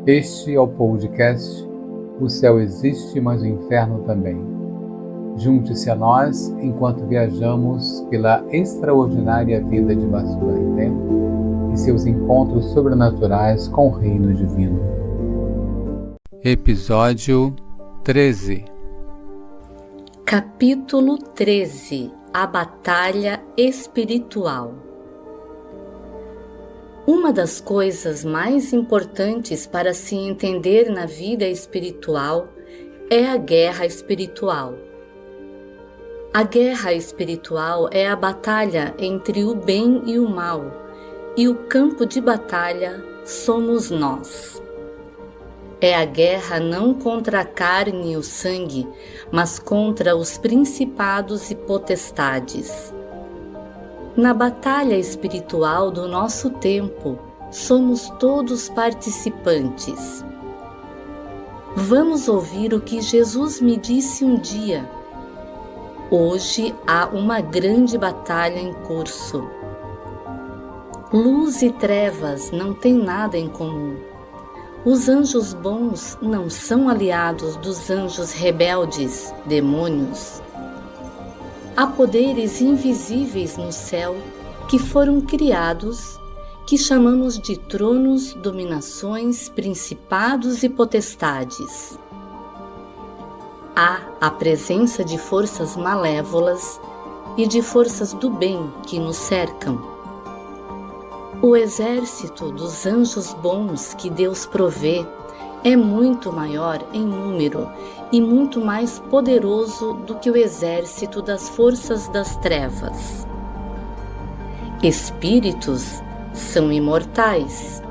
Este é o podcast O Céu Existe, mas o Inferno Também. Junte-se a nós enquanto viajamos pela extraordinária vida de Vasudaiva e seus encontros sobrenaturais com o Reino Divino. Episódio 13. Capítulo 13. A Batalha Espiritual. Uma das coisas mais importantes para se entender na vida espiritual é a guerra espiritual. A guerra espiritual é a batalha entre o bem e o mal, e o campo de batalha somos nós. É a guerra não contra a carne e o sangue, mas contra os principados e potestades. Na batalha espiritual do nosso tempo, somos todos participantes. Vamos ouvir o que Jesus me disse um dia. Hoje há uma grande batalha em curso. Luz e trevas não têm nada em comum. Os anjos bons não são aliados dos anjos rebeldes, demônios. Há poderes invisíveis no céu que foram criados, que chamamos de tronos, dominações, principados e potestades. Há a presença de forças malévolas e de forças do bem que nos cercam. O exército dos anjos bons que Deus provê é muito maior em número e muito mais poderoso do que o exército das forças das trevas. Espíritos são imortais.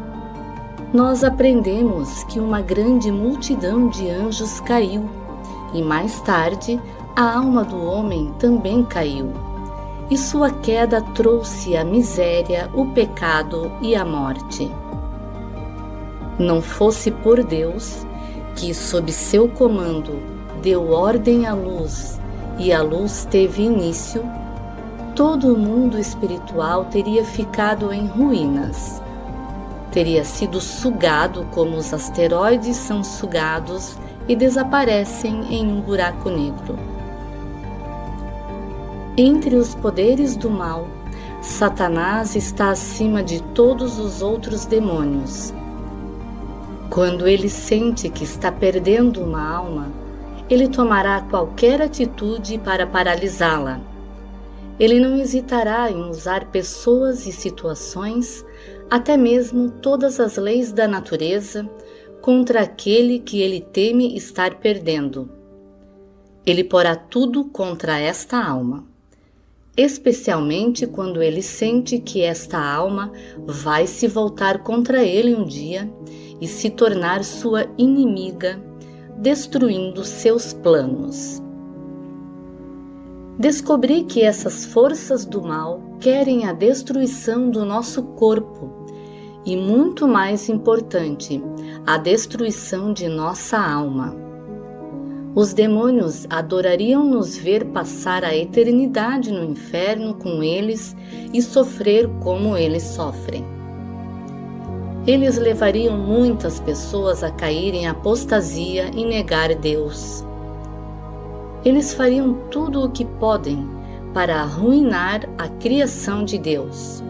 Nós aprendemos que uma grande multidão de anjos caiu e mais tarde a alma do homem também caiu. E sua queda trouxe a miséria, o pecado e a morte. Não fosse por Deus, que sob seu comando deu ordem à luz e a luz teve início, todo o mundo espiritual teria ficado em ruínas. Teria sido sugado como os asteroides são sugados e desaparecem em um buraco negro. Entre os poderes do mal, Satanás está acima de todos os outros demônios. Quando ele sente que está perdendo uma alma, ele tomará qualquer atitude para paralisá-la. Ele não hesitará em usar pessoas e situações, até mesmo todas as leis da natureza, contra aquele que ele teme estar perdendo. Ele porá tudo contra esta alma, especialmente quando ele sente que esta alma vai se voltar contra ele um dia e se tornar sua inimiga, destruindo seus planos. Descobri que essas forças do mal querem a destruição do nosso corpo e, muito mais importante, a destruição de nossa alma. Os demônios adorariam nos ver passar a eternidade no inferno com eles e sofrer como eles sofrem. Eles levariam muitas pessoas a cair em apostasia e negar Deus. Eles fariam tudo o que podem para arruinar a criação de Deus.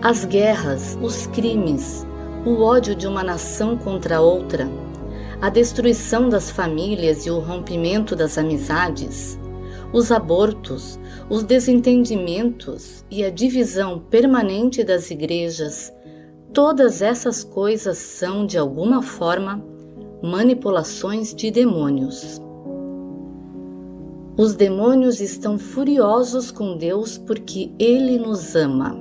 As guerras, os crimes, o ódio de uma nação contra outra, a destruição das famílias e o rompimento das amizades, os abortos, os desentendimentos e a divisão permanente das igrejas, todas essas coisas são, de alguma forma, manipulações de demônios. Os demônios estão furiosos com Deus porque Ele nos ama.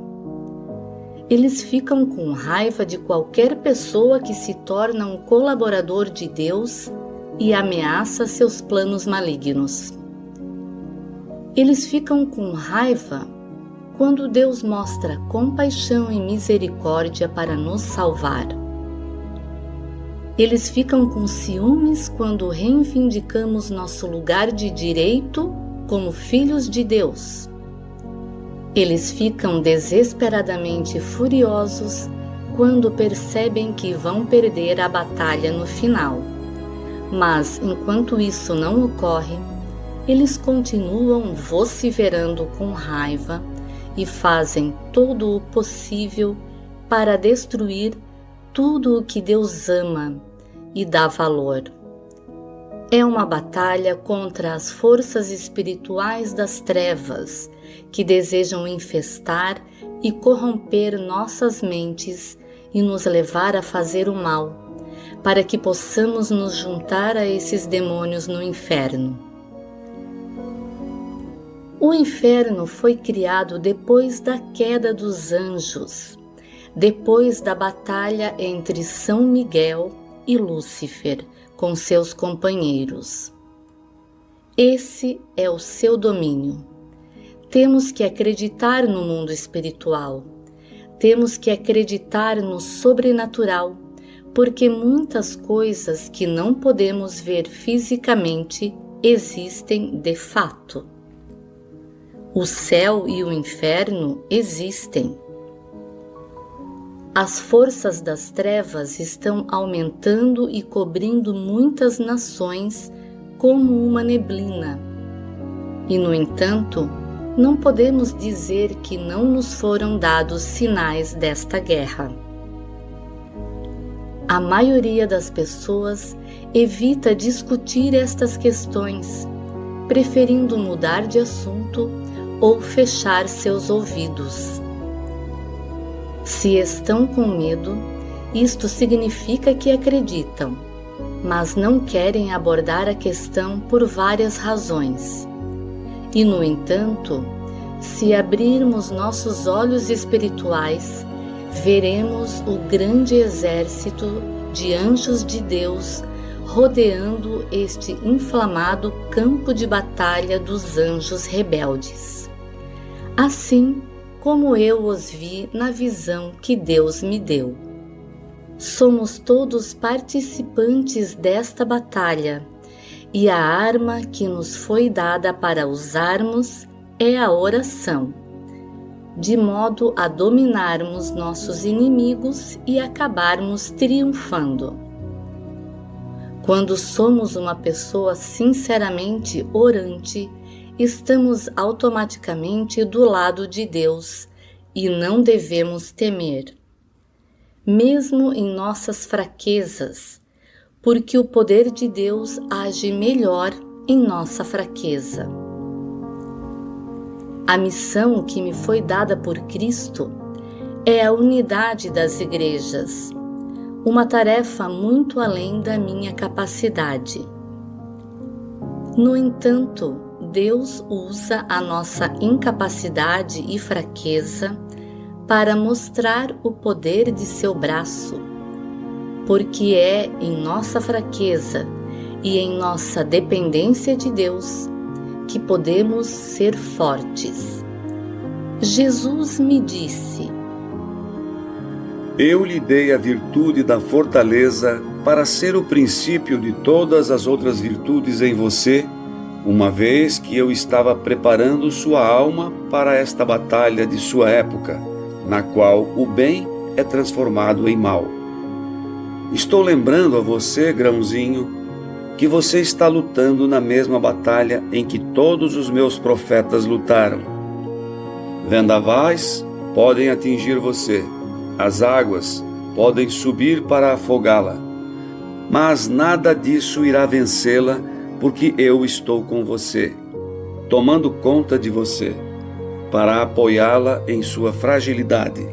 Eles ficam com raiva de qualquer pessoa que se torna um colaborador de Deus e ameaça seus planos malignos. Eles ficam com raiva quando Deus mostra compaixão e misericórdia para nos salvar. Eles ficam com ciúmes quando reivindicamos nosso lugar de direito como filhos de Deus. Eles ficam desesperadamente furiosos quando percebem que vão perder a batalha no final. Mas, enquanto isso não ocorre, eles continuam vociferando com raiva e fazem todo o possível para destruir tudo o que Deus ama e dá valor. É uma batalha contra as forças espirituais das trevas que desejam infestar e corromper nossas mentes e nos levar a fazer o mal, para que possamos nos juntar a esses demônios no inferno. O inferno foi criado depois da queda dos anjos, depois da batalha entre São Miguel e Lúcifer com seus companheiros. Esse é o seu domínio. Temos que acreditar no mundo espiritual. Temos que acreditar no sobrenatural, porque muitas coisas que não podemos ver fisicamente existem de fato. O céu e o inferno existem. As forças das trevas estão aumentando e cobrindo muitas nações como uma neblina. E, no entanto, não podemos dizer que não nos foram dados sinais desta guerra. A maioria das pessoas evita discutir estas questões, preferindo mudar de assunto ou fechar seus ouvidos. Se estão com medo, isto significa que acreditam, mas não querem abordar a questão por várias razões. E, no entanto, se abrirmos nossos olhos espirituais, veremos o grande exército de anjos de Deus rodeando este inflamado campo de batalha dos anjos rebeldes. Assim como eu os vi na visão que Deus me deu. Somos todos participantes desta batalha, e a arma que nos foi dada para usarmos é a oração, de modo a dominarmos nossos inimigos e acabarmos triunfando. Quando somos uma pessoa sinceramente orante, estamos automaticamente do lado de Deus e não devemos temer, mesmo em nossas fraquezas, porque o poder de Deus age melhor em nossa fraqueza. A missão que me foi dada por Cristo é a unidade das igrejas, uma tarefa muito além da minha capacidade. No entanto, Deus usa a nossa incapacidade e fraqueza para mostrar o poder de seu braço, porque é em nossa fraqueza e em nossa dependência de Deus que podemos ser fortes. Jesus me disse: Eu lhe dei a virtude da fortaleza para ser o princípio de todas as outras virtudes em você, uma vez que eu estava preparando sua alma para esta batalha de sua época, na qual o bem é transformado em mal. Estou lembrando a você, grãozinho, que você está lutando na mesma batalha em que todos os meus profetas lutaram. Vendavais podem atingir você, as águas podem subir para afogá-la, mas nada disso irá vencê-la, porque eu estou com você, tomando conta de você, para apoiá-la em sua fragilidade.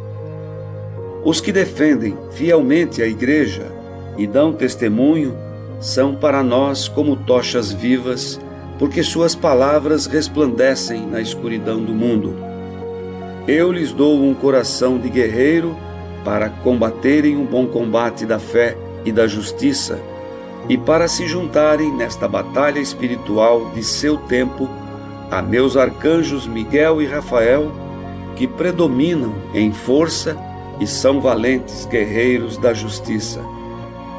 Os que defendem fielmente a igreja e dão testemunho são para nós como tochas vivas, porque suas palavras resplandecem na escuridão do mundo. Eu lhes dou um coração de guerreiro para combaterem o bom combate da fé e da justiça, e para se juntarem nesta batalha espiritual de seu tempo a meus arcanjos Miguel e Rafael, que predominam em força e são valentes guerreiros da justiça,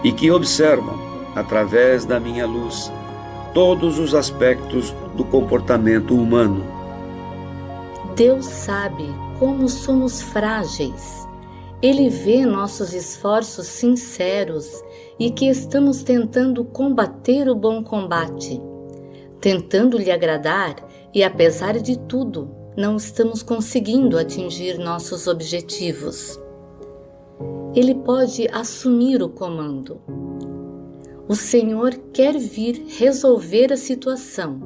e que observam, através da minha luz, todos os aspectos do comportamento humano. Deus sabe como somos frágeis. Ele vê nossos esforços sinceros e que estamos tentando combater o bom combate, tentando lhe agradar e, apesar de tudo, não estamos conseguindo atingir nossos objetivos. Ele pode assumir o comando. O Senhor quer vir resolver a situação,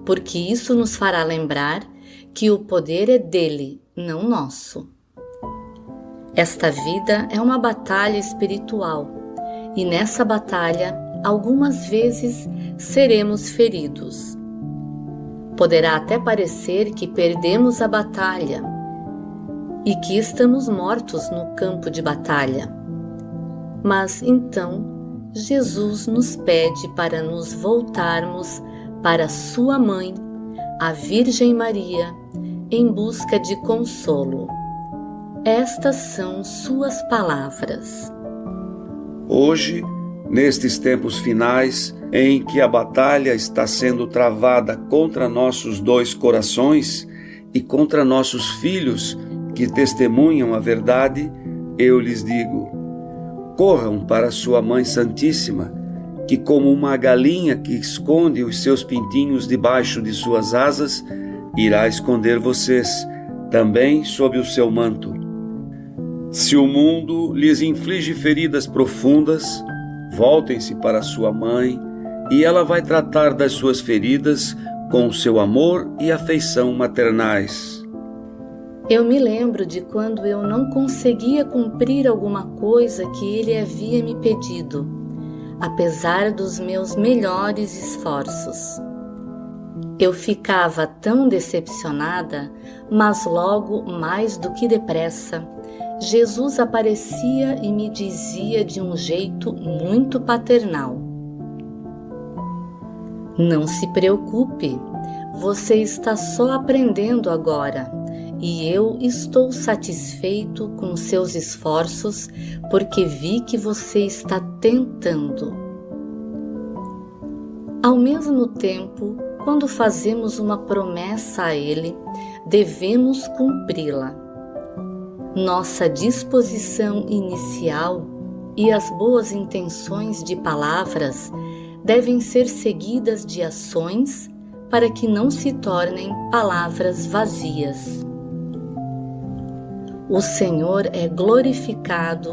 porque isso nos fará lembrar que o poder é dele, não nosso. Esta vida é uma batalha espiritual e nessa batalha, algumas vezes, seremos feridos. Poderá até parecer que perdemos a batalha e que estamos mortos no campo de batalha. Mas então, Jesus nos pede para nos voltarmos para sua mãe, a Virgem Maria, em busca de consolo. Estas são suas palavras. Hoje, nestes tempos finais, em que a batalha está sendo travada contra nossos dois corações e contra nossos filhos que testemunham a verdade, eu lhes digo: corram para sua Mãe Santíssima, que como uma galinha que esconde os seus pintinhos debaixo de suas asas, irá esconder vocês, também sob o seu manto. Se o mundo lhes inflige feridas profundas, voltem-se para sua mãe, e ela vai tratar das suas feridas com o seu amor e afeição maternais. Eu me lembro de quando eu não conseguia cumprir alguma coisa que ele havia me pedido, apesar dos meus melhores esforços. Eu ficava tão decepcionada, mas logo, mais do que depressa, Jesus aparecia e me dizia de um jeito muito paternal: não se preocupe, você está só aprendendo agora e eu estou satisfeito com seus esforços porque vi que você está tentando. Ao mesmo tempo, quando fazemos uma promessa a Ele, devemos cumpri-la. Nossa disposição inicial e as boas intenções de palavras devem ser seguidas de ações para que não se tornem palavras vazias. O Senhor é glorificado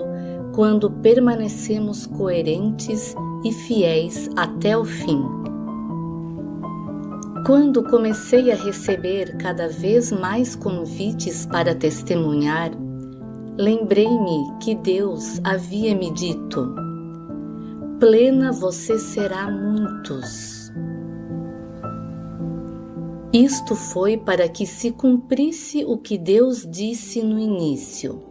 quando permanecemos coerentes e fiéis até o fim. Quando comecei a receber cada vez mais convites para testemunhar, lembrei-me que Deus havia me dito: plena você será muitos. Isto foi para que se cumprisse o que Deus disse no início.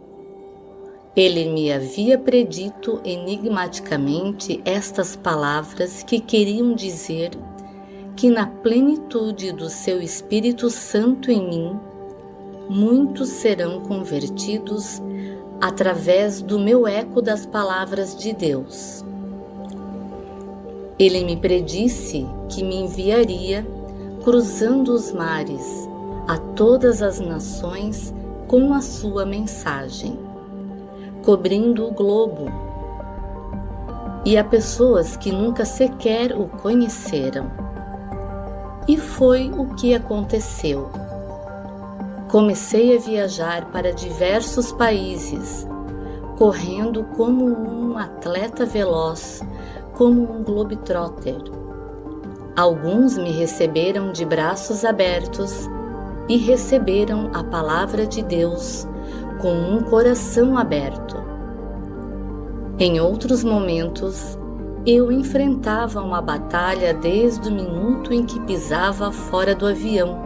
Ele me havia predito enigmaticamente estas palavras que queriam dizer que na plenitude do seu Espírito Santo em mim, muitos serão convertidos através do meu eco das palavras de Deus. Ele me predisse que me enviaria cruzando os mares a todas as nações com a sua mensagem, cobrindo o globo, e a pessoas que nunca sequer o conheceram. E foi o que aconteceu. Comecei a viajar para diversos países, correndo como um atleta veloz, como um globetrotter. Alguns me receberam de braços abertos e receberam a palavra de Deus com um coração aberto. Em outros momentos, eu enfrentava uma batalha desde o minuto em que pisava fora do avião.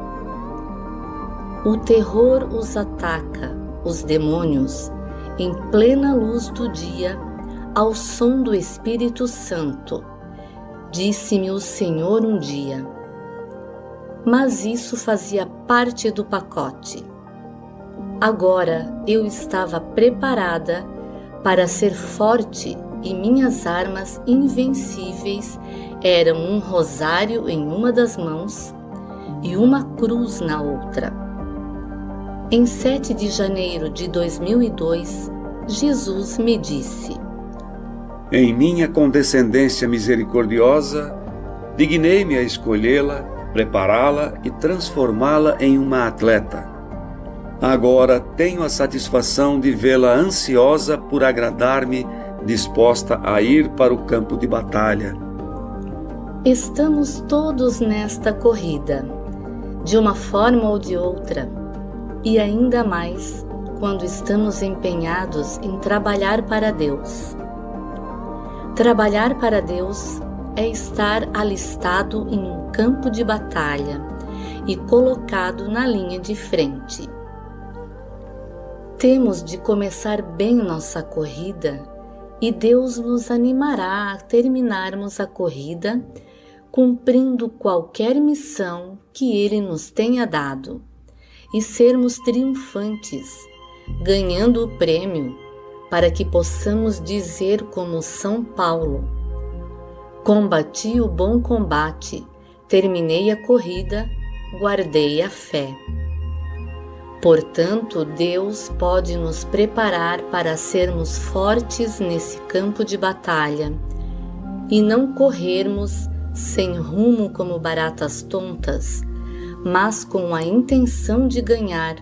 O terror os ataca, os demônios, em plena luz do dia, ao som do Espírito Santo, disse-me o Senhor um dia. Mas isso fazia parte do pacote. Agora eu estava preparada para ser forte e minhas armas invencíveis eram um rosário em uma das mãos e uma cruz na outra. Em 7 de janeiro de 2002, Jesus me disse: Em minha condescendência misericordiosa, dignei-me a escolhê-la, prepará-la e transformá-la em uma atleta. Agora tenho a satisfação de vê-la ansiosa por agradar-me, disposta a ir para o campo de batalha. Estamos todos nesta corrida, de uma forma ou de outra, e ainda mais quando estamos empenhados em trabalhar para Deus. Trabalhar para Deus é estar alistado em um campo de batalha e colocado na linha de frente. Temos de começar bem nossa corrida e Deus nos animará a terminarmos a corrida cumprindo qualquer missão que Ele nos tenha dado e sermos triunfantes, ganhando o prêmio para que possamos dizer como São Paulo: combati o bom combate, terminei a corrida, guardei a fé. Portanto, Deus pode nos preparar para sermos fortes nesse campo de batalha e não corrermos sem rumo como baratas tontas, mas com a intenção de ganhar,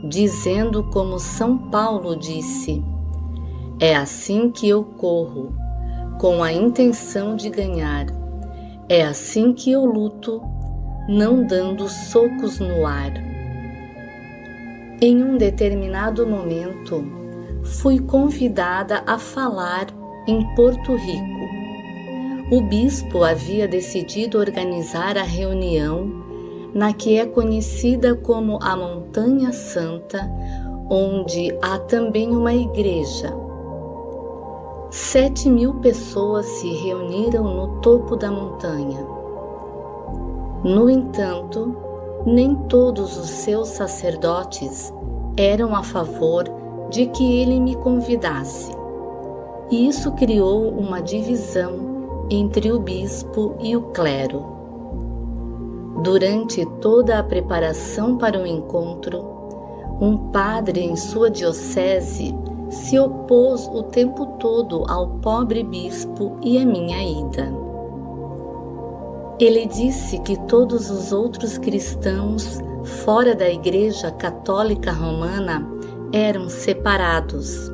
dizendo como São Paulo disse: é assim que eu corro, com a intenção de ganhar. É assim que eu luto, não dando socos no ar. Em um determinado momento, fui convidada a falar em Porto Rico. O bispo havia decidido organizar a reunião na que é conhecida como a Montanha Santa, onde há também uma igreja. 7.000 pessoas se reuniram no topo da montanha. No entanto, nem todos os seus sacerdotes eram a favor de que ele me convidasse, e isso criou uma divisão entre o bispo e o clero. Durante toda a preparação para o encontro, um padre em sua diocese se opôs o tempo todo ao pobre bispo e à minha ida. Ele disse que todos os outros cristãos fora da Igreja Católica Romana eram separados.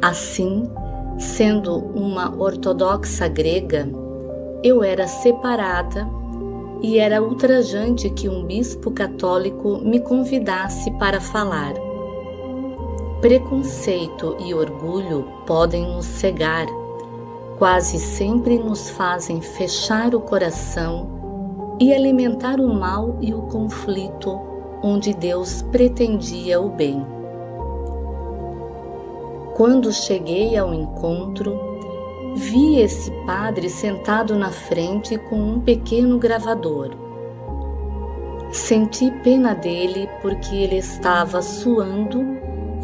Assim, sendo uma ortodoxa grega, eu era separada e era ultrajante que um bispo católico me convidasse para falar. Preconceito e orgulho podem nos cegar, quase sempre nos fazem fechar o coração e alimentar o mal e o conflito onde Deus pretendia o bem. Quando cheguei ao encontro, vi esse padre sentado na frente com um pequeno gravador. Senti pena dele porque ele estava suando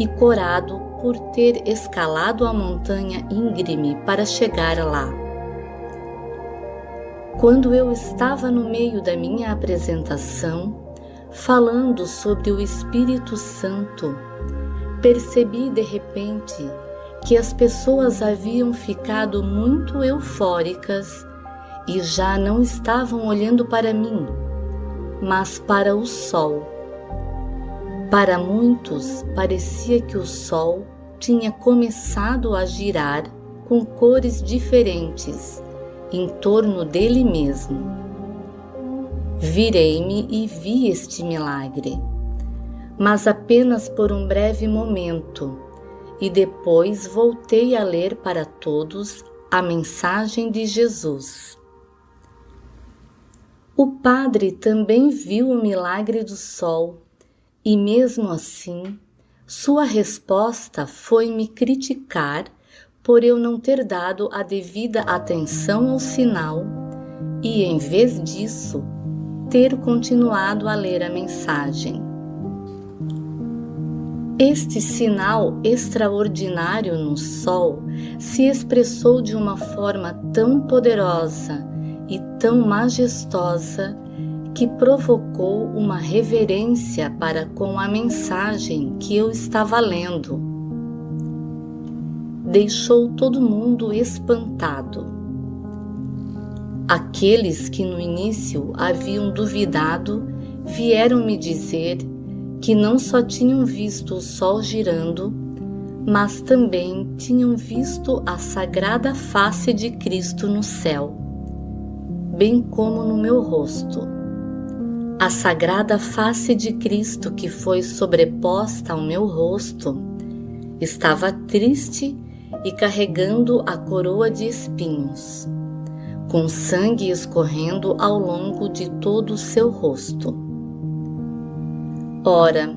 e corado por ter escalado a montanha íngreme para chegar lá. Quando eu estava no meio da minha apresentação, falando sobre o Espírito Santo, percebi de repente que as pessoas haviam ficado muito eufóricas e já não estavam olhando para mim, mas para o sol. Para muitos, parecia que o sol tinha começado a girar com cores diferentes em torno dele mesmo. Virei-me e vi este milagre, mas apenas por um breve momento, e depois voltei a ler para todos a mensagem de Jesus. O padre também viu o milagre do sol, e mesmo assim, sua resposta foi me criticar por eu não ter dado a devida atenção ao sinal e, em vez disso, ter continuado a ler a mensagem. Este sinal extraordinário no sol se expressou de uma forma tão poderosa e tão majestosa que provocou uma reverência para com a mensagem que eu estava lendo. deixou todo mundo espantado. Aqueles que no início haviam duvidado vieram me dizer que não só tinham visto o sol girando, mas também tinham visto a sagrada face de Cristo no céu, bem como no meu rosto. A sagrada face de Cristo que foi sobreposta ao meu rosto estava triste e carregando a coroa de espinhos, com sangue escorrendo ao longo de todo o seu rosto. Ora,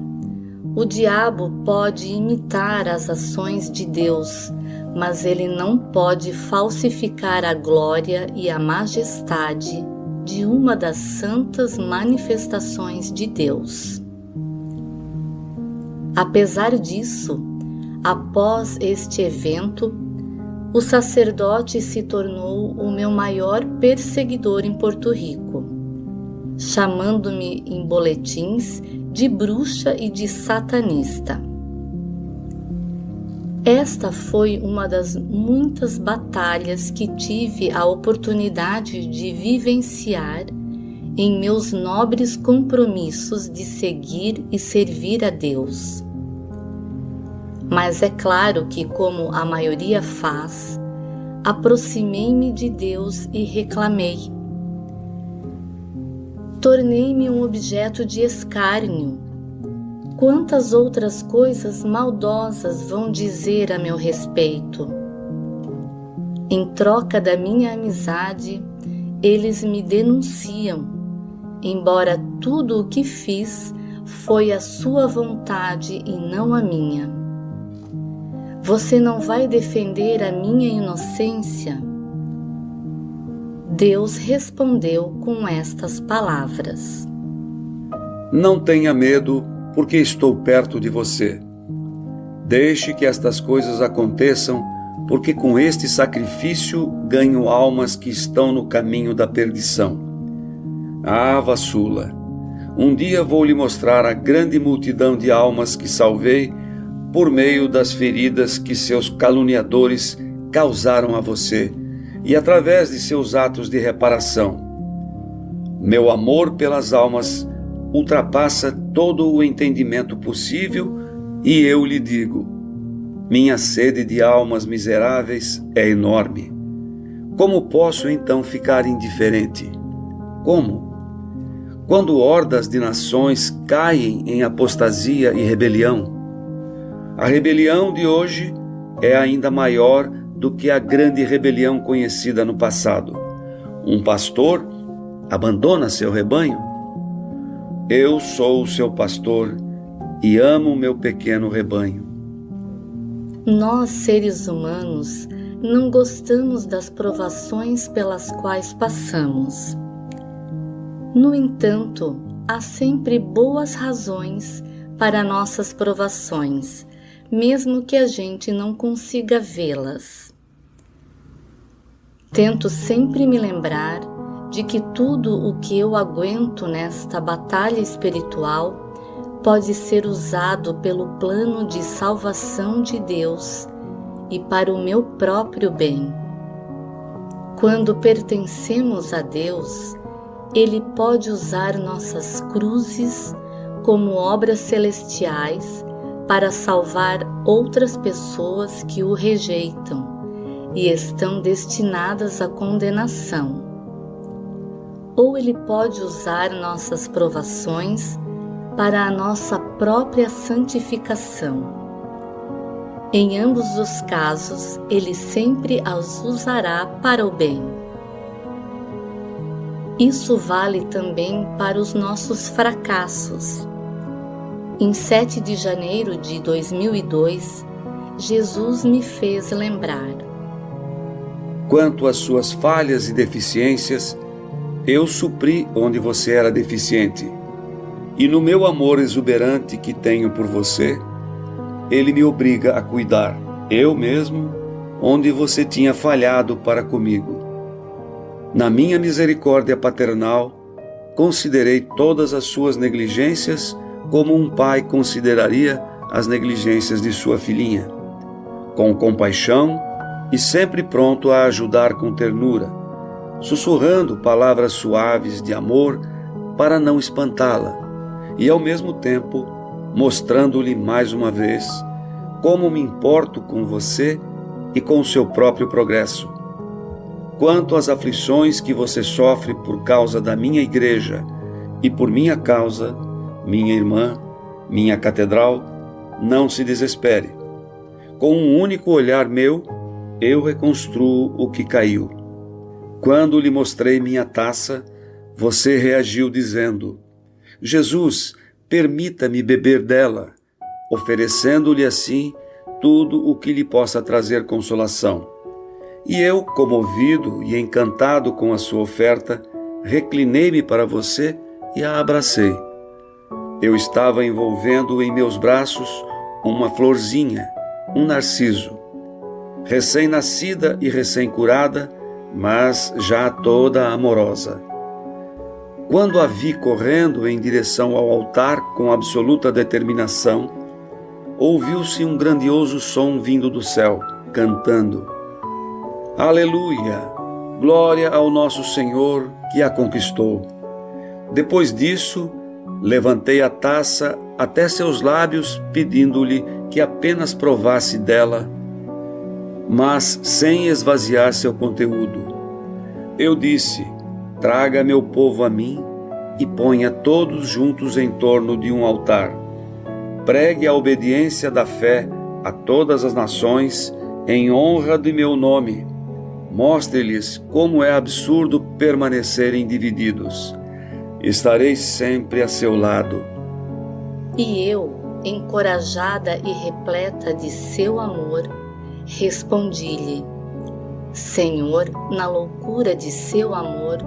o diabo pode imitar as ações de Deus, mas ele não pode falsificar a glória e a majestade de uma das santas manifestações de Deus. Apesar disso, após este evento, o sacerdote se tornou o meu maior perseguidor em Porto Rico, chamando-me em boletins de bruxa e de satanista. Esta foi uma das muitas batalhas que tive a oportunidade de vivenciar em meus nobres compromissos de seguir e servir a Deus. Mas é claro que, como a maioria faz, aproximei-me de Deus e reclamei. Tornei-me um objeto de escárnio. Quantas outras coisas maldosas vão dizer a meu respeito? Em troca da minha amizade, eles me denunciam, embora tudo o que fiz foi a sua vontade e não a minha. Você não vai defender a minha inocência? Deus respondeu com estas palavras: Não tenha medo, porque estou perto de você. Deixe que estas coisas aconteçam, porque com este sacrifício ganho almas que estão no caminho da perdição. Ah, Vassula, um dia vou lhe mostrar a grande multidão de almas que salvei por meio das feridas que seus caluniadores causaram a você e através de seus atos de reparação. Meu amor pelas almas ultrapassa todo o entendimento possível e eu lhe digo, minha sede de almas miseráveis é enorme. Como posso então ficar indiferente? Como? Quando hordas de nações caem em apostasia e rebelião, a rebelião de hoje é ainda maior do que a grande rebelião conhecida no passado. Um pastor abandona seu rebanho? Eu sou o seu pastor e amo o meu pequeno rebanho. Nós, seres humanos, não gostamos das provações pelas quais passamos. No entanto, há sempre boas razões para nossas provações, mesmo que a gente não consiga vê-las. Tento sempre me lembrar de que tudo o que eu aguento nesta batalha espiritual pode ser usado pelo plano de salvação de Deus e para o meu próprio bem. Quando pertencemos a Deus, Ele pode usar nossas cruzes como obras celestiais para salvar outras pessoas que o rejeitam e estão destinadas à condenação. Ou Ele pode usar nossas provações para a nossa própria santificação. Em ambos os casos, Ele sempre as usará para o bem. Isso vale também para os nossos fracassos. Em 7 de janeiro de 2002, Jesus me fez lembrar: quanto às suas falhas e deficiências, eu supri onde você era deficiente. E no meu amor exuberante que tenho por você, Ele me obriga a cuidar, eu mesmo, onde você tinha falhado para comigo. Na minha misericórdia paternal, considerei todas as suas negligências como um pai consideraria as negligências de sua filhinha. com compaixão e sempre pronto a ajudar com ternura, sussurrando palavras suaves de amor para não espantá-la e, ao mesmo tempo, mostrando-lhe mais uma vez como me importo com você e com o seu próprio progresso. Quanto às aflições que você sofre por causa da minha igreja e por minha causa, minha irmã, minha catedral, não se desespere. Com um único olhar meu, eu reconstruo o que caiu. Quando lhe mostrei minha taça, você reagiu dizendo: Jesus, permita-me beber dela, oferecendo-lhe assim tudo o que lhe possa trazer consolação. E eu, comovido e encantado com a sua oferta, reclinei-me para você e a abracei. Eu estava envolvendo em meus braços uma florzinha, um narciso, recém-nascida e recém-curada, mas já toda amorosa. Quando a vi correndo em direção ao altar com absoluta determinação, ouviu-se um grandioso som vindo do céu, cantando: Aleluia! Glória ao nosso Senhor que a conquistou. Depois disso, levantei a taça até seus lábios, pedindo-lhe que apenas provasse dela, mas sem esvaziar seu conteúdo. Eu disse: traga meu povo a mim e ponha todos juntos em torno de um altar. Pregue a obediência da fé a todas as nações em honra de meu nome. Mostre-lhes como é absurdo permanecerem divididos. Estarei sempre a seu lado. E eu, encorajada e repleta de seu amor, respondi-lhe: Senhor, na loucura de seu amor,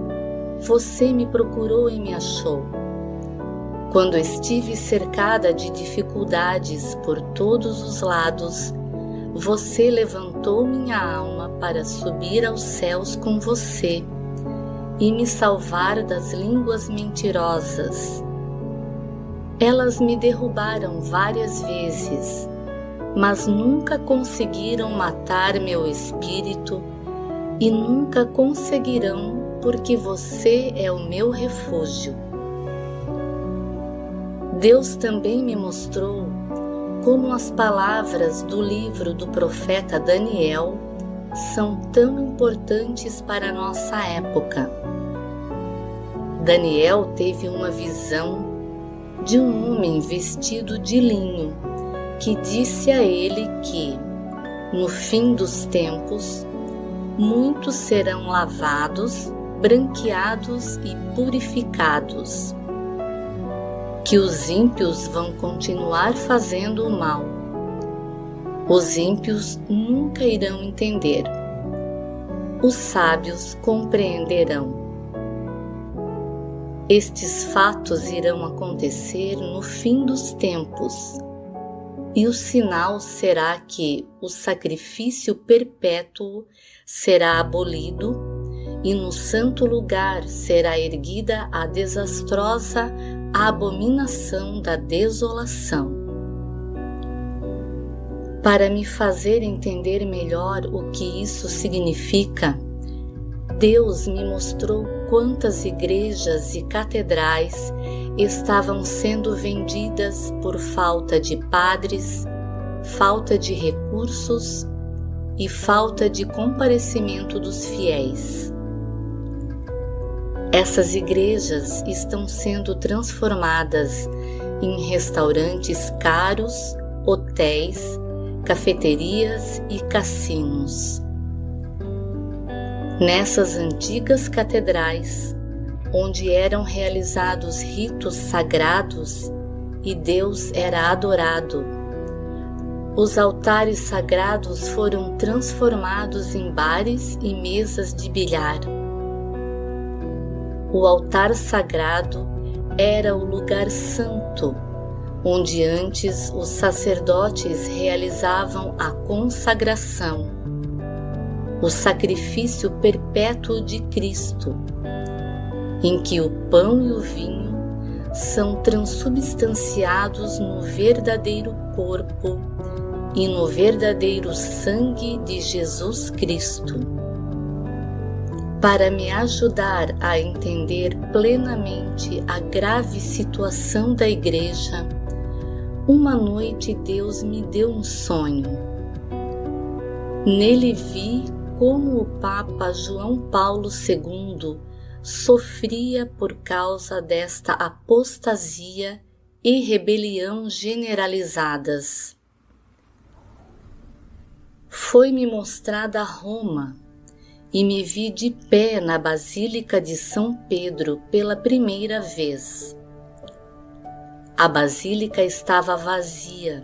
você me procurou e me achou. Quando estive cercada de dificuldades por todos os lados, você levantou minha alma para subir aos céus com você e me salvar das línguas mentirosas. Elas me derrubaram várias vezes, mas nunca conseguiram matar meu espírito e nunca conseguirão, porque você é o meu refúgio. Deus também me mostrou como as palavras do livro do profeta Daniel são tão importantes para a nossa época. Daniel teve uma visão de um homem vestido de linho que disse a ele que, no fim dos tempos, muitos serão lavados, branqueados e purificados, que os ímpios vão continuar fazendo o mal. Os ímpios nunca irão entender. Os sábios compreenderão. Estes fatos irão acontecer no fim dos tempos, e o sinal será que o sacrifício perpétuo será abolido e no santo lugar será erguida a desastrosa abominação da desolação. Para me fazer entender melhor o que isso significa, Deus me mostrou quantas igrejas e catedrais estavam sendo vendidas por falta de padres, falta de recursos e falta de comparecimento dos fiéis. Essas igrejas estão sendo transformadas em restaurantes caros, hotéis, cafeterias e cassinos. Nessas antigas catedrais, onde eram realizados ritos sagrados e Deus era adorado, os altares sagrados foram transformados em bares e mesas de bilhar. O altar sagrado era o lugar santo, onde antes os sacerdotes realizavam a consagração, o sacrifício perpétuo de Cristo, em que o pão e o vinho são transubstanciados no verdadeiro corpo e no verdadeiro sangue de Jesus Cristo. Para me ajudar a entender plenamente a grave situação da Igreja, uma noite Deus me deu um sonho. Nele vi como o Papa João Paulo II sofria por causa desta apostasia e rebelião generalizadas. Foi-me mostrada Roma e me vi de pé na Basílica de São Pedro pela primeira vez. A basílica estava vazia.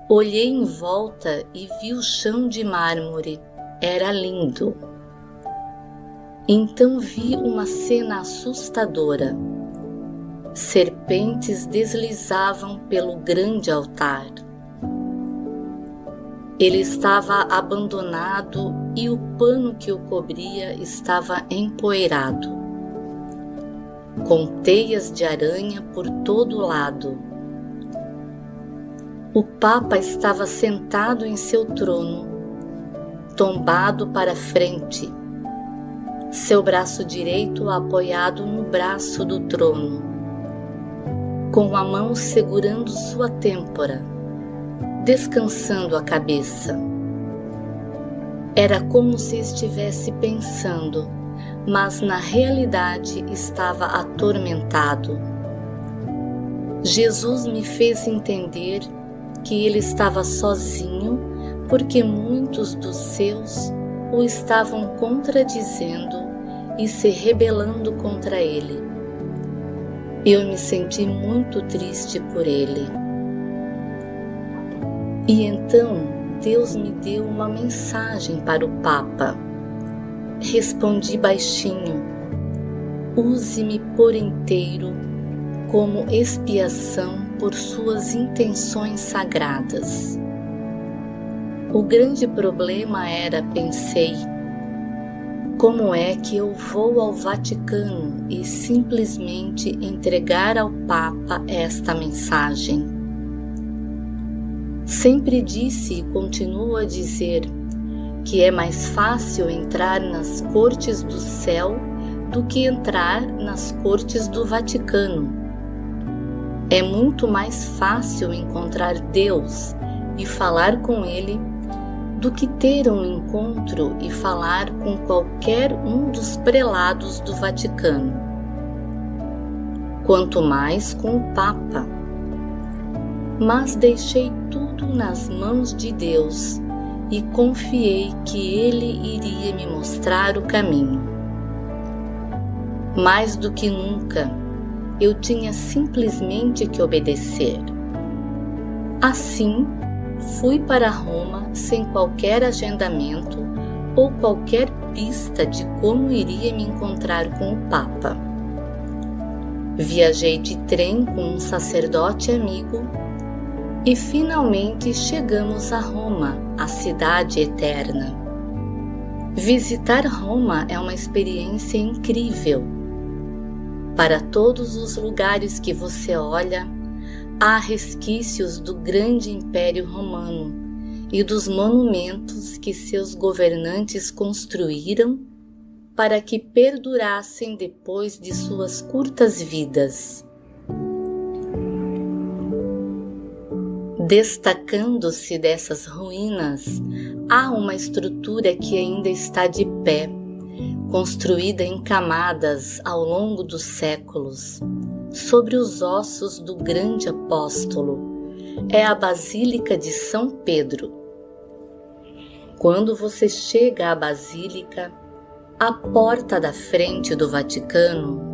Olhei em volta e vi o chão de mármore. Era lindo. Então vi uma cena assustadora. Serpentes deslizavam pelo grande altar. Ele estava abandonado e o pano que o cobria estava empoeirado, com teias de aranha por todo lado. O Papa estava sentado em seu trono, tombado para frente, seu braço direito apoiado no braço do trono, com a mão segurando sua têmpora, descansando a cabeça. Era como se estivesse pensando, mas na realidade estava atormentado. Jesus me fez entender que ele estava sozinho porque muitos dos seus o estavam contradizendo e se rebelando contra ele. Eu me senti muito triste por ele. E então Deus me deu uma mensagem para o Papa. Respondi baixinho: use-me por inteiro como expiação por suas intenções sagradas. O grande problema era, pensei, como é que eu vou ao Vaticano e simplesmente entregar ao Papa esta mensagem? Sempre disse e continuo a dizer que é mais fácil entrar nas cortes do céu do que entrar nas cortes do Vaticano. É muito mais fácil encontrar Deus e falar com Ele do que ter um encontro e falar com qualquer um dos prelados do Vaticano. Quanto mais com o Papa. Mas deixei tudo nas mãos de Deus e confiei que Ele iria me mostrar o caminho. Mais do que nunca, eu tinha simplesmente que obedecer. Assim, fui para Roma sem qualquer agendamento ou qualquer pista de como iria me encontrar com o Papa. Viajei de trem com um sacerdote amigo e finalmente chegamos a Roma, a cidade eterna. Visitar Roma é uma experiência incrível. Para todos os lugares que você olha, há resquícios do grande Império Romano e dos monumentos que seus governantes construíram para que perdurassem depois de suas curtas vidas. Destacando-se dessas ruínas, há uma estrutura que ainda está de pé, construída em camadas ao longo dos séculos, sobre os ossos do grande apóstolo. É a Basílica de São Pedro. Quando você chega à Basílica, à porta da frente do Vaticano,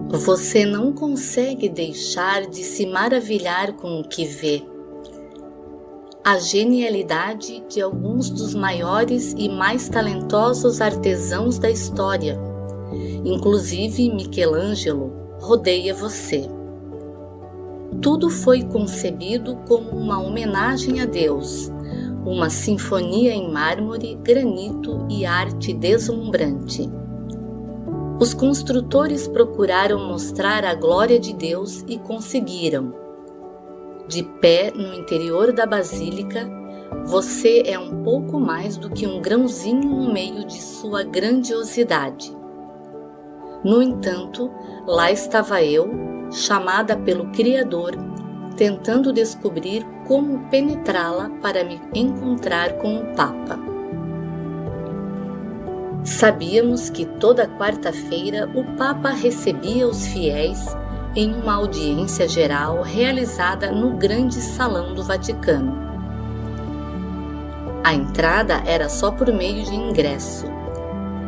você não consegue deixar de se maravilhar com o que vê. A genialidade de alguns dos maiores e mais talentosos artesãos da história, inclusive Michelangelo, rodeia você. Tudo foi concebido como uma homenagem a Deus, uma sinfonia em mármore, granito e arte deslumbrante. Os construtores procuraram mostrar a glória de Deus e conseguiram. De pé no interior da basílica, você é um pouco mais do que um grãozinho no meio de sua grandiosidade. No entanto, lá estava eu, chamada pelo Criador, tentando descobrir como penetrá-la para me encontrar com o Papa. Sabíamos que toda quarta-feira o Papa recebia os fiéis em uma audiência geral realizada no grande salão do Vaticano. A entrada era só por meio de ingresso.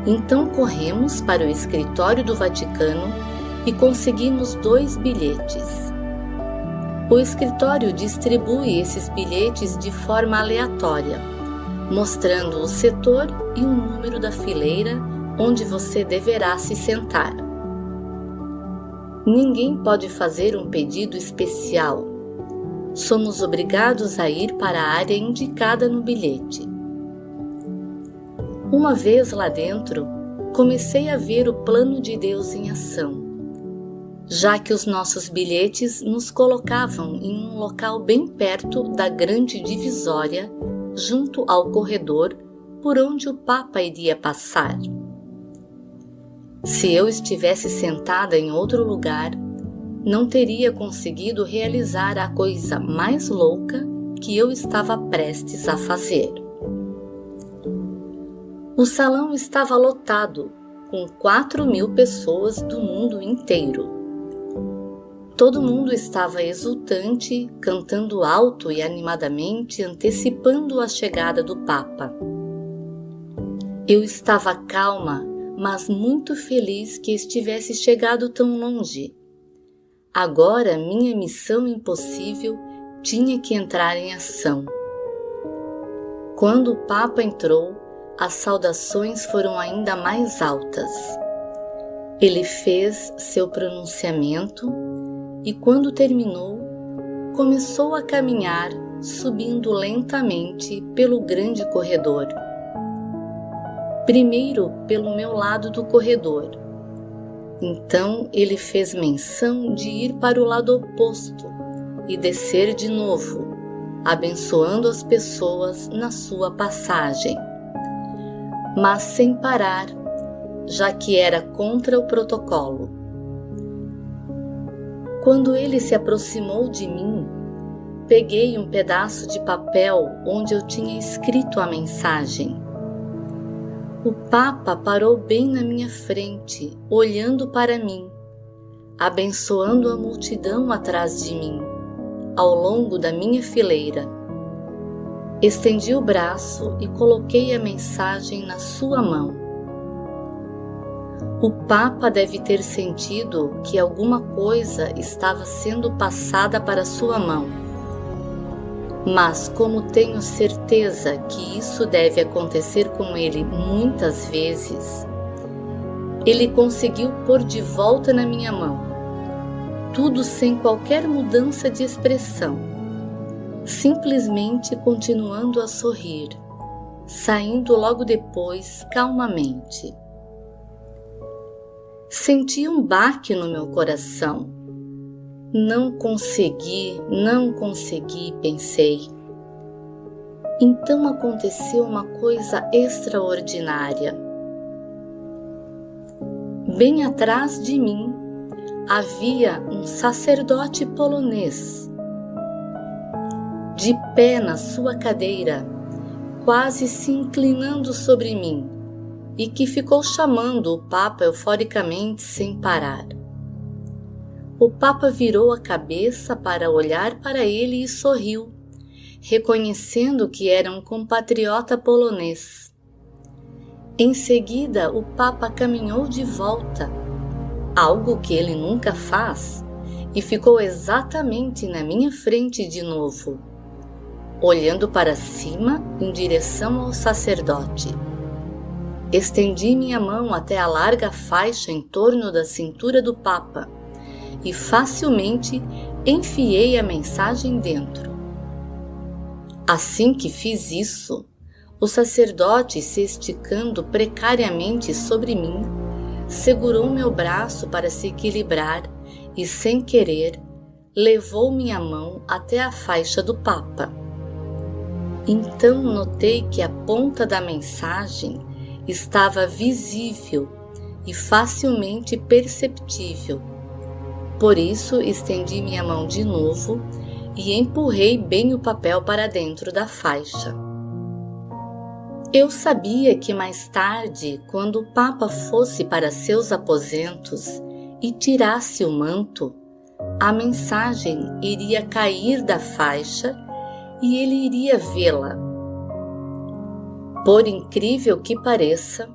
Então corremos para o escritório do Vaticano e conseguimos 2 bilhetes. O escritório distribui esses bilhetes de forma aleatória, mostrando o setor e o número da fileira onde você deverá se sentar. Ninguém pode fazer um pedido especial. Somos obrigados a ir para a área indicada no bilhete. Uma vez lá dentro, comecei a ver o plano de Deus em ação, já que os nossos bilhetes nos colocavam em um local bem perto da grande divisória, junto ao corredor por onde o Papa iria passar. Se eu estivesse sentada em outro lugar, não teria conseguido realizar a coisa mais louca que eu estava prestes a fazer. O salão estava lotado, com 4.000 pessoas do mundo inteiro. Todo mundo estava exultante, cantando alto e animadamente, antecipando a chegada do Papa. Eu estava calma, mas muito feliz que estivesse chegado tão longe. Agora minha missão impossível tinha que entrar em ação. Quando o Papa entrou, as saudações foram ainda mais altas. Ele fez seu pronunciamento e, quando terminou, começou a caminhar, subindo lentamente pelo grande corredor. Primeiro pelo meu lado do corredor. Então ele fez menção de ir para o lado oposto e descer de novo, abençoando as pessoas na sua passagem, mas sem parar, já que era contra o protocolo. Quando ele se aproximou de mim, peguei um pedaço de papel onde eu tinha escrito a mensagem. O Papa parou bem na minha frente, olhando para mim, abençoando a multidão atrás de mim, ao longo da minha fileira. Estendi o braço e coloquei a mensagem na sua mão. O Papa deve ter sentido que alguma coisa estava sendo passada para sua mão. Mas como tenho certeza que isso deve acontecer com ele muitas vezes, ele conseguiu pôr de volta na minha mão, tudo sem qualquer mudança de expressão, simplesmente continuando a sorrir, saindo logo depois calmamente. Senti um baque no meu coração. Não consegui, pensei. Então aconteceu uma coisa extraordinária. Bem atrás de mim havia um sacerdote polonês, de pé na sua cadeira, quase se inclinando sobre mim, e que ficou chamando o Papa euforicamente sem parar. O Papa virou a cabeça para olhar para ele e sorriu, reconhecendo que era um compatriota polonês. Em seguida, o Papa caminhou de volta, algo que ele nunca faz, e ficou exatamente na minha frente de novo, olhando para cima em direção ao sacerdote. Estendi minha mão até a larga faixa em torno da cintura do Papa e facilmente enfiei a mensagem dentro. Assim que fiz isso, o sacerdote, se esticando precariamente sobre mim, segurou meu braço para se equilibrar e, sem querer, levou minha mão até a faixa do Papa. Então notei que a ponta da mensagem estava visível e facilmente perceptível. Por isso estendi minha mão de novo e empurrei bem o papel para dentro da faixa. Eu sabia que mais tarde, quando o Papa fosse para seus aposentos e tirasse o manto, a mensagem iria cair da faixa e ele iria vê-la. Por incrível que pareça,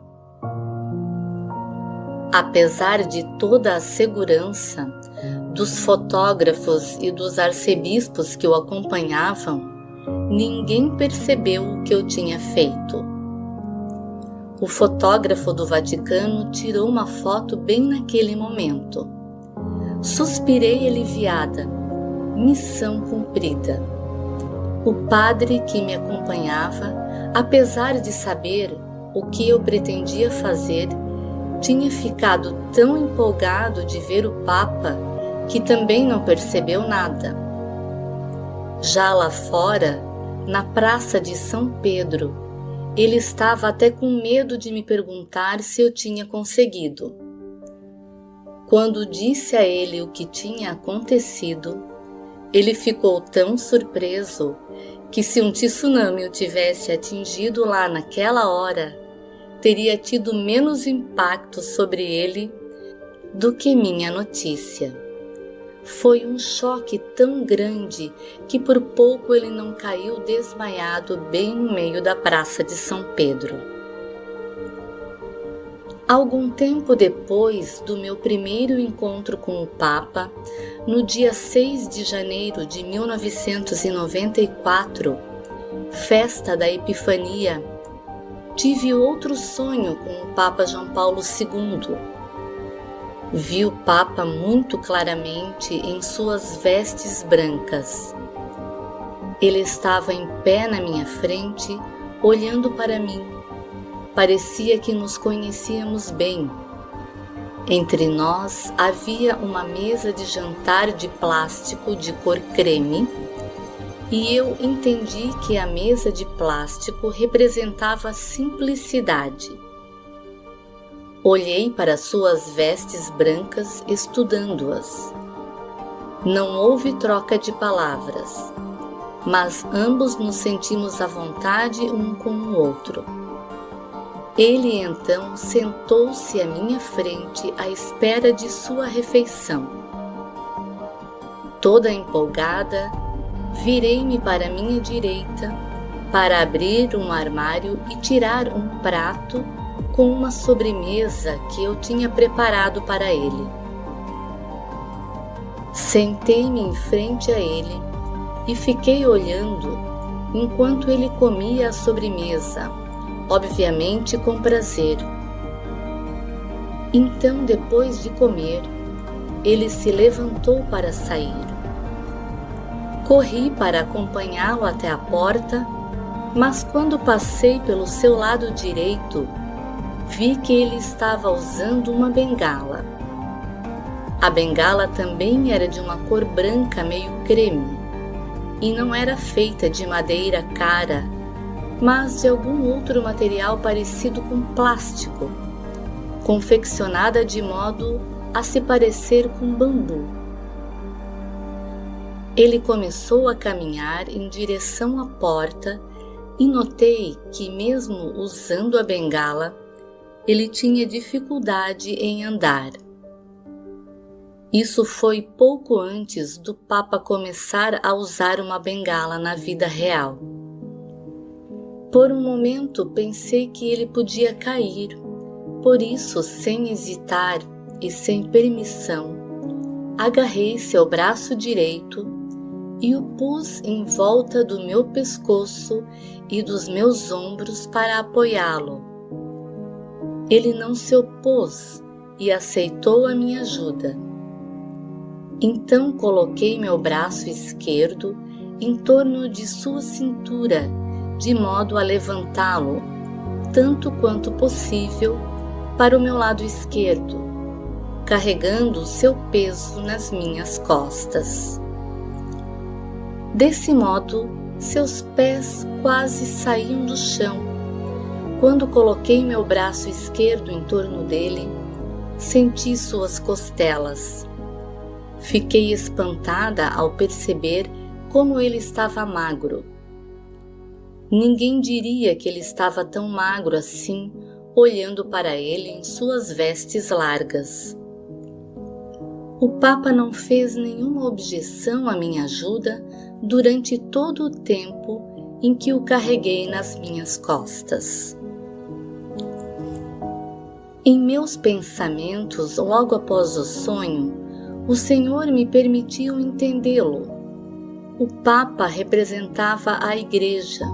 apesar de toda a segurança dos fotógrafos e dos arcebispos que o acompanhavam, ninguém percebeu o que eu tinha feito. O fotógrafo do Vaticano tirou uma foto bem naquele momento. Suspirei aliviada. Missão cumprida. O padre que me acompanhava, apesar de saber o que eu pretendia fazer, tinha ficado tão empolgado de ver o Papa que também não percebeu nada. Já lá fora, na Praça de São Pedro, ele estava até com medo de me perguntar se eu tinha conseguido. Quando disse a ele o que tinha acontecido, ele ficou tão surpreso que se um tsunami o tivesse atingido lá naquela hora, teria tido menos impacto sobre ele do que minha notícia. Foi um choque tão grande que por pouco ele não caiu desmaiado bem no meio da Praça de São Pedro. Algum tempo depois do meu primeiro encontro com o Papa, no dia 6 de janeiro de 1994, festa da Epifania, tive outro sonho com o Papa João Paulo II. Vi o Papa muito claramente em suas vestes brancas. Ele estava em pé na minha frente, olhando para mim. Parecia que nos conhecíamos bem. Entre nós havia uma mesa de jantar de plástico de cor creme, e eu entendi que a mesa de plástico representava simplicidade. Olhei para suas vestes brancas, estudando-as. Não houve troca de palavras, mas ambos nos sentimos à vontade um com o outro. Ele então sentou-se à minha frente à espera de sua refeição. Toda empolgada, virei-me para minha direita para abrir um armário e tirar um prato com uma sobremesa que eu tinha preparado para ele. Sentei-me em frente a ele e fiquei olhando enquanto ele comia a sobremesa, obviamente com prazer. Então, depois de comer, ele se levantou para sair. Corri para acompanhá-lo até a porta, mas quando passei pelo seu lado direito, vi que ele estava usando uma bengala. A bengala também era de uma cor branca meio creme e não era feita de madeira cara, mas de algum outro material parecido com plástico, confeccionada de modo a se parecer com bambu. Ele começou a caminhar em direção à porta e notei que, mesmo usando a bengala, ele tinha dificuldade em andar. Isso foi pouco antes do Papa começar a usar uma bengala na vida real. Por um momento pensei que ele podia cair, por isso, sem hesitar e sem permissão, agarrei seu braço direito e o pus em volta do meu pescoço e dos meus ombros para apoiá-lo. Ele não se opôs e aceitou a minha ajuda. Então coloquei meu braço esquerdo em torno de sua cintura, de modo a levantá-lo, tanto quanto possível, para o meu lado esquerdo, carregando o seu peso nas minhas costas. Desse modo, seus pés quase saíam do chão. Quando coloquei meu braço esquerdo em torno dele, senti suas costelas. Fiquei espantada ao perceber como ele estava magro. Ninguém diria que ele estava tão magro assim, olhando para ele em suas vestes largas. O Papa não fez nenhuma objeção à minha ajuda durante todo o tempo em que o carreguei nas minhas costas. Em meus pensamentos, logo após o sonho, o Senhor me permitiu entendê-lo. O Papa representava a Igreja.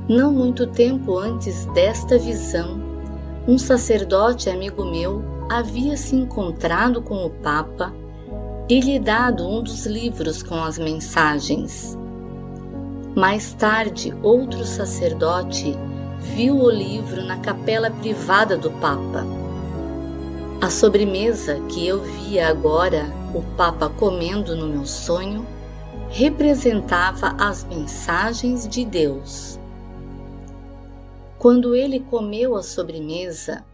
Não muito tempo antes desta visão, um sacerdote amigo meu havia se encontrado com o Papa e lhe dado um dos livros com as mensagens. Mais tarde, outro sacerdote viu o livro na capela privada do Papa. A sobremesa que eu via agora o Papa comendo no meu sonho representava as mensagens de Deus. Quando ele comeu a sobremesa,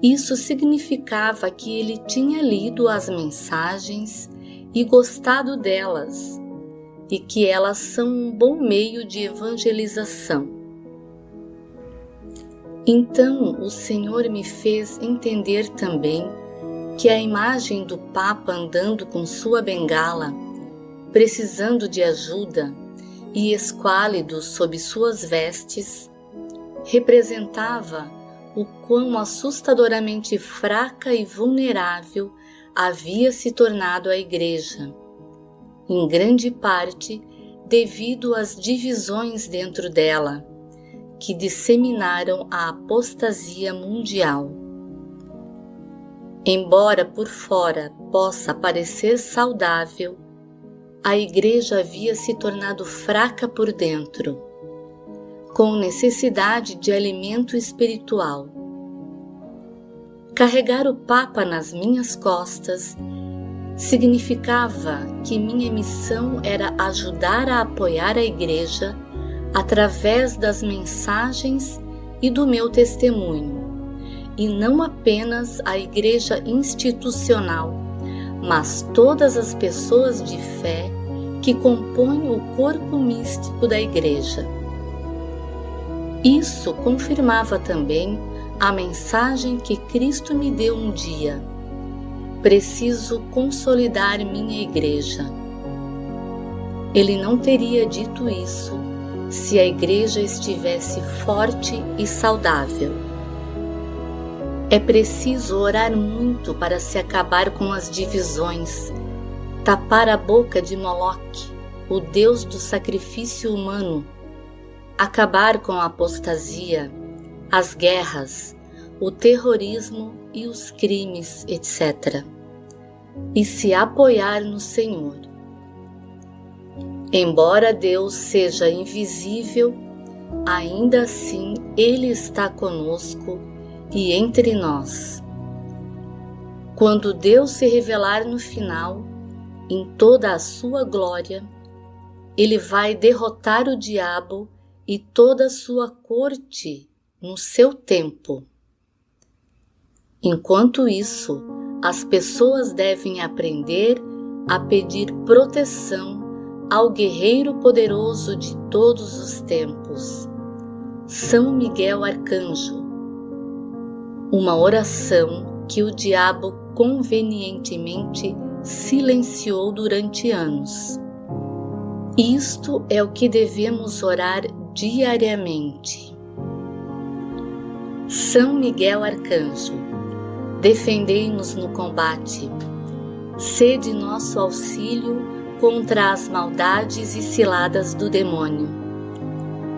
isso significava que ele tinha lido as mensagens e gostado delas, e que elas são um bom meio de evangelização. Então o Senhor me fez entender também que a imagem do Papa andando com sua bengala, precisando de ajuda e esquálido sob suas vestes, representava o quão assustadoramente fraca e vulnerável havia se tornado a Igreja, em grande parte devido às divisões dentro dela, que disseminaram a apostasia mundial. Embora por fora possa parecer saudável, a Igreja havia se tornado fraca por dentro, com necessidade de alimento espiritual. Carregar o Papa nas minhas costas significava que minha missão era ajudar a apoiar a Igreja através das mensagens e do meu testemunho, e não apenas a Igreja institucional, mas todas as pessoas de fé que compõem o corpo místico da Igreja. Isso confirmava também a mensagem que Cristo me deu um dia: preciso consolidar minha Igreja. Ele não teria dito isso se a Igreja estivesse forte e saudável. É preciso orar muito para se acabar com as divisões, tapar a boca de Moloque, o deus do sacrifício humano, acabar com a apostasia, as guerras, o terrorismo e os crimes, etc. E se apoiar no Senhor. Embora Deus seja invisível, ainda assim Ele está conosco e entre nós. Quando Deus se revelar no final, em toda a sua glória, Ele vai derrotar o diabo e toda a sua corte no seu tempo. Enquanto isso, as pessoas devem aprender a pedir proteção ao guerreiro poderoso de todos os tempos, São Miguel Arcanjo, uma oração que o diabo convenientemente silenciou durante anos. Isto é o que devemos orar diariamente. São Miguel Arcanjo, defendei-nos no combate, sede nosso auxílio contra as maldades e ciladas do demônio.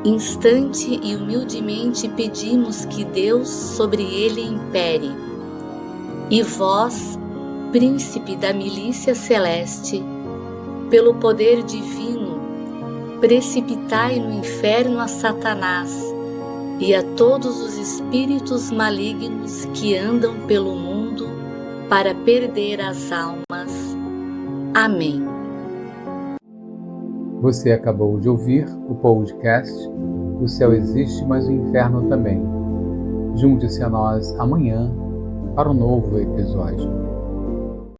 Instante e humildemente pedimos que Deus sobre ele impere. E vós, príncipe da milícia celeste, pelo poder divino, precipitai no inferno a Satanás e a todos os espíritos malignos que andam pelo mundo para perder as almas. Amém. Você acabou de ouvir o podcast O Céu Existe, mas o Inferno Também. Junte-se a nós amanhã para um novo episódio.